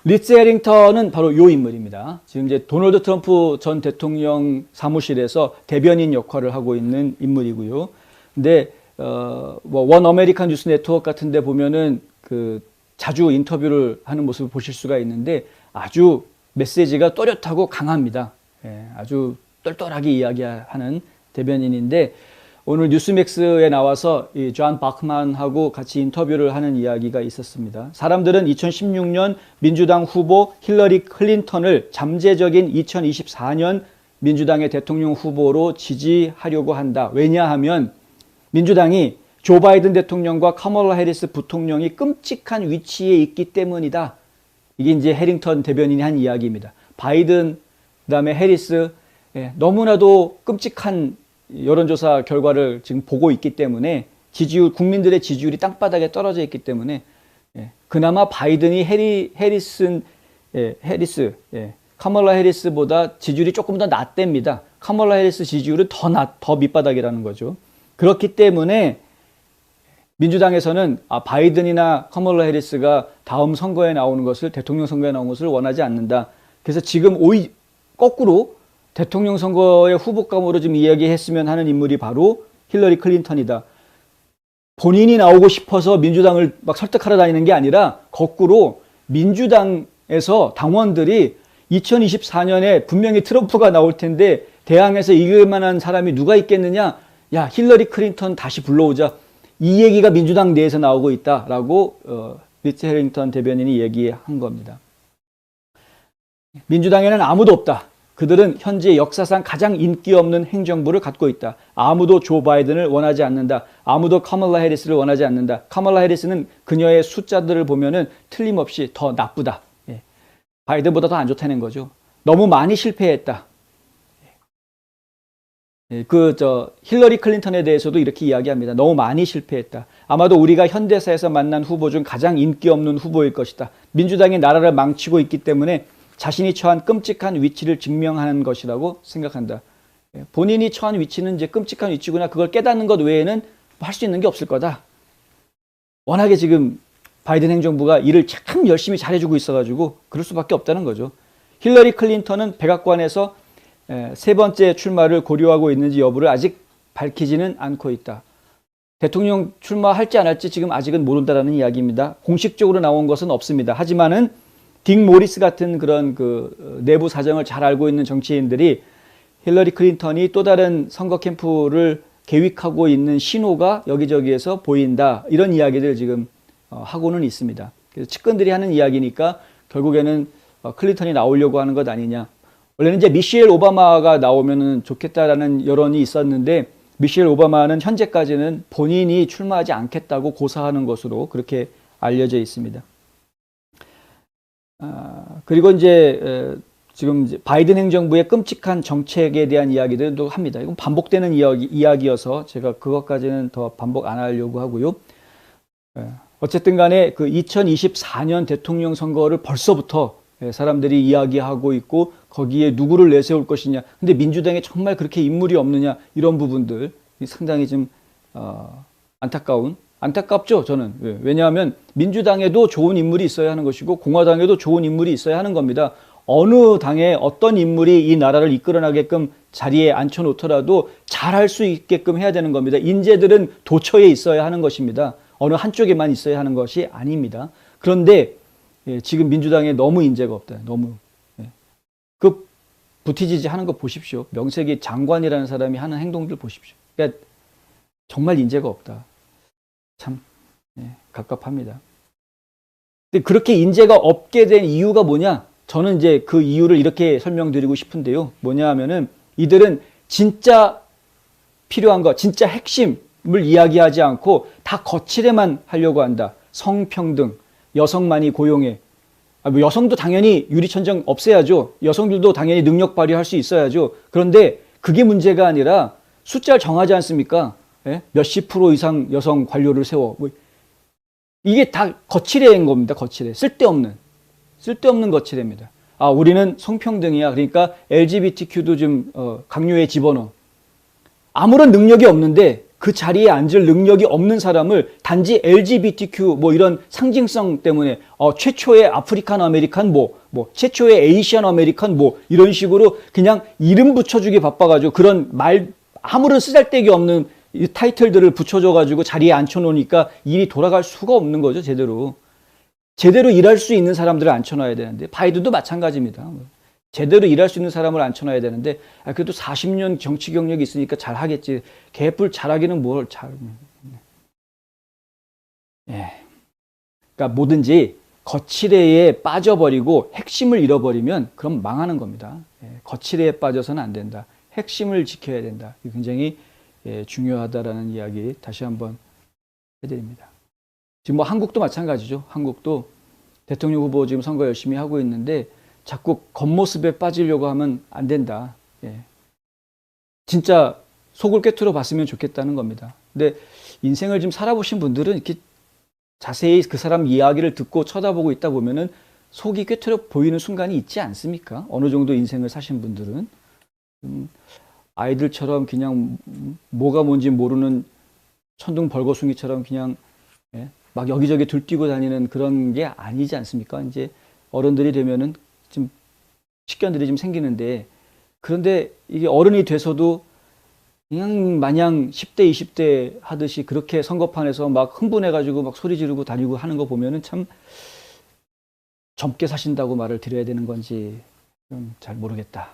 리츠 해링턴은 바로 요 인물입니다. 지금 이제 도널드 트럼프 전 대통령 사무실에서 대변인 역할을 하고 있는 인물이고요. 근데 원 아메리칸 뉴스 네트워크 같은 데 보면은 그 자주 인터뷰를 하는 모습을 보실 수가 있는데 아주 메시지가 또렷하고 강합니다. 예, 아주 똘똘하게 이야기하는 대변인인데 오늘 뉴스맥스에 나와서 이 존 바크만하고 같이 인터뷰를 하는 이야기가 있었습니다. 사람들은 2016년 민주당 후보 힐러리 클린턴을 잠재적인 2024년 민주당의 대통령 후보로 지지하려고 한다. 왜냐하면 민주당이 조 바이든 대통령과 카멀라 해리스 부통령이 끔찍한 위치에 있기 때문이다. 이게 이제 해링턴 대변인이 한 이야기입니다. 바이든, 그다음에 해리스, 너무나도 끔찍한 여론조사 결과를 지금 보고 있기 때문에 국민들의 지지율이 땅바닥에 떨어져 있기 때문에 그나마 바이든이 카멀라 해리스보다 지지율이 조금 더 낮답니다. 카멀라 해리스 지지율은 더 밑바닥이라는 거죠. 그렇기 때문에 민주당에서는 바이든이나 카멀라 해리스가 다음 선거에 나오는 것을 대통령 선거에 나오는 것을 원하지 않는다. 그래서 지금 거꾸로 대통령 선거의 후보감으로 좀 이야기했으면 하는 인물이 바로 힐러리 클린턴이다. 본인이 나오고 싶어서 민주당을 막 설득하러 다니는 게 아니라 거꾸로 민주당에서 당원들이 2024년에 분명히 트럼프가 나올 텐데 대항에서 이길 만한 사람이 누가 있겠느냐? 야, 힐러리 클린턴 다시 불러오자. 이 얘기가 민주당 내에서 나오고 있다라고 리츠 해링턴 대변인이 얘기한 겁니다. 민주당에는 아무도 없다. 그들은 현재 역사상 가장 인기 없는 행정부를 갖고 있다. 아무도 조 바이든을 원하지 않는다. 아무도 카멀라 해리스를 원하지 않는다. 카멀라 해리스는 그녀의 숫자들을 보면은 틀림없이 더 나쁘다. 바이든보다 더 안 좋다는 거죠. 너무 많이 실패했다. 힐러리 클린턴에 대해서도 이렇게 이야기합니다. 너무 많이 실패했다. 아마도 우리가 현대사에서 만난 후보 중 가장 인기 없는 후보일 것이다. 민주당이 나라를 망치고 있기 때문에 자신이 처한 끔찍한 위치를 증명하는 것이라고 생각한다. 본인이 처한 위치는 이제 끔찍한 위치구나. 그걸 깨닫는 것 외에는 할 수 있는 게 없을 거다. 워낙에 지금 바이든 행정부가 일을 참 열심히 잘해주고 있어가지고 그럴 수밖에 없다는 거죠. 힐러리 클린턴은 백악관에서 세 번째 출마를 고려하고 있는지 여부를 아직 밝히지는 않고 있다. 대통령 출마할지 안 할지 지금 아직은 모른다라는 이야기입니다. 공식적으로 나온 것은 없습니다. 하지만은 딕 모리스 같은 그런 내부 사정을 잘 알고 있는 정치인들이 힐러리 클린턴이 또 다른 선거 캠프를 계획하고 있는 신호가 여기저기에서 보인다. 이런 이야기들 지금 하고는 있습니다. 그래서 측근들이 하는 이야기니까 결국에는 클린턴이 나오려고 하는 것 아니냐. 원래는 이제 미셸 오바마가 나오면 좋겠다라는 여론이 있었는데 미셸 오바마는 현재까지는 본인이 출마하지 않겠다고 고사하는 것으로 그렇게 알려져 있습니다. 그리고 이제 지금 이제 바이든 행정부의 끔찍한 정책에 대한 이야기들도 합니다. 이건 반복되는 이야기여서 제가 그것까지는 더 반복 안 하려고 하고요. 어쨌든 간에 그 2024년 대통령 선거를 벌써부터 사람들이 이야기하고 있고 거기에 누구를 내세울 것이냐. 근데 민주당에 정말 그렇게 인물이 없느냐. 이런 부분들 상당히 좀 안타깝죠, 저는. 왜냐하면 민주당에도 좋은 인물이 있어야 하는 것이고 공화당에도 좋은 인물이 있어야 하는 겁니다. 어느 당에 어떤 인물이 이 나라를 이끌어나게끔 자리에 앉혀놓더라도 잘할 수 있게끔 해야 되는 겁니다. 인재들은 도처에 있어야 하는 것입니다. 어느 한쪽에만 있어야 하는 것이 아닙니다. 그런데 지금 민주당에 너무 인재가 없다. 너무. 그 부티지지 하는 거 보십시오. 명색이 장관이라는 사람이 하는 행동들 보십시오. 그러니까 정말 인재가 없다. 참 갑갑합니다. 근데 그렇게 인재가 없게 된 이유가 뭐냐? 저는 이제 그 이유를 이렇게 설명드리고 싶은데요. 뭐냐 하면은 이들은 진짜 필요한 거, 진짜 핵심을 이야기하지 않고 다 거칠에만 하려고 한다. 성평등, 여성만이 고용해. 뭐 여성도 당연히 유리천정 없애야죠. 여성들도 당연히 능력 발휘할 수 있어야죠. 그런데 그게 문제가 아니라 숫자를 정하지 않습니까? 몇십 프로 이상 여성 관료를 세워. 이게 다 거칠애인 겁니다. 거칠애. 쓸데없는 거칠애입니다. 우리는 성평등이야. 그러니까 LGBTQ도 좀 강요에 집어넣어. 아무런 능력이 없는데 그 자리에 앉을 능력이 없는 사람을 단지 LGBTQ 뭐 이런 상징성 때문에 최초의 아프리칸 아메리칸 뭐 최초의 에이시안 아메리칸 뭐 이런 식으로 그냥 이름 붙여주기 바빠가지고 그런 말 아무런 쓰잘데기 없는 이 타이틀들을 붙여줘가지고 자리에 앉혀놓으니까 일이 돌아갈 수가 없는 거죠. 제대로 일할 수 있는 사람들을 앉혀놔야 되는데 바이든도 마찬가지입니다. 제대로 일할 수 있는 사람을 앉혀놔야 되는데 그래도 40년 정치 경력이 있으니까 잘하겠지. 개뿔 잘하기는 뭘 잘. 예. 그러니까 뭐든지 거칠애에 빠져버리고 핵심을 잃어버리면 그럼 망하는 겁니다. 예. 거칠애에 빠져서는 안 된다. 핵심을 지켜야 된다. 굉장히 중요하다라는 이야기 다시 한번 해드립니다. 지금 뭐 한국도 마찬가지죠. 한국도 대통령 후보 지금 선거 열심히 하고 있는데 자꾸 겉모습에 빠지려고 하면 안 된다. 예. 진짜 속을 꿰뚫어 봤으면 좋겠다는 겁니다. 근데 인생을 좀 살아보신 분들은 이렇게 자세히 그 사람 이야기를 듣고 쳐다보고 있다 보면은 속이 꿰뚫어 보이는 순간이 있지 않습니까? 어느 정도 인생을 사신 분들은. 아이들처럼 그냥 뭐가 뭔지 모르는 천둥 벌거숭이처럼 그냥 막 여기저기 들뛰고 다니는 그런 게 아니지 않습니까? 이제 어른들이 되면은 좀 식견들이 좀 생기는데 그런데 이게 어른이 돼서도 그냥 마냥 10대, 20대 하듯이 그렇게 선거판에서 막 흥분해가지고 막 소리 지르고 다니고 하는 거 보면은 참 젊게 사신다고 말을 드려야 되는 건지 좀 잘 모르겠다.